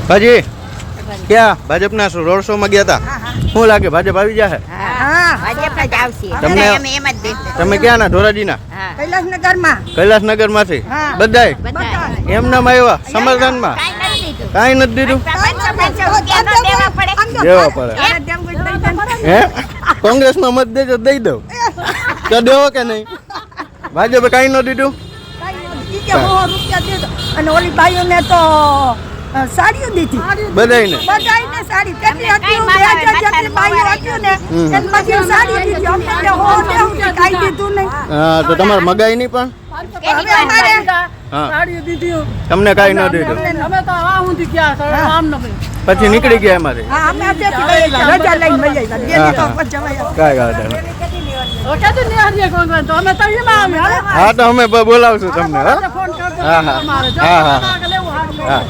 ભાજી ક્યાં ભાજપના રોડ શો માં ગયા હતા? શું લાગે ભાજપ આવી જશે? તમને તમે ક્યાં ના? ધોરાજીના કૈલાસનગર માંથી બધાય એમ નામ આવ્યા સમર્થનમાં? કાંઈ નથી દીધું. દેવા પડે હે? કોંગ્રેસમાં મત દેજો દઈ દઉં તો દેવો કે નહીં? ભાજપે કાંઈ ન દીધું. અને ઓલી ભાઈઓને તો સાડીઓ દીધી બધાયને સાડી કેટલી હતી 2000 જેટલી ભાઈઓ હતી ને એને પછી સાડી દીધી અમને કાઈ દીધું નહીં. હા તો તમારે મગાઈ નહીં પણ હવે અમારે સાડીઓ દીધી તમને કાંઈ ન દીધું. અમે તો આ ઊંધી ગયા આમ ન પછી નીકળી ગયા એમાંથી. હા અમે અત્યારથી રજા લઈને વહી આવ્યા તો પછી કાંઈ વાત નહીં. હા તો અમે બોલાવશું તમને. હા હા હા હા હા.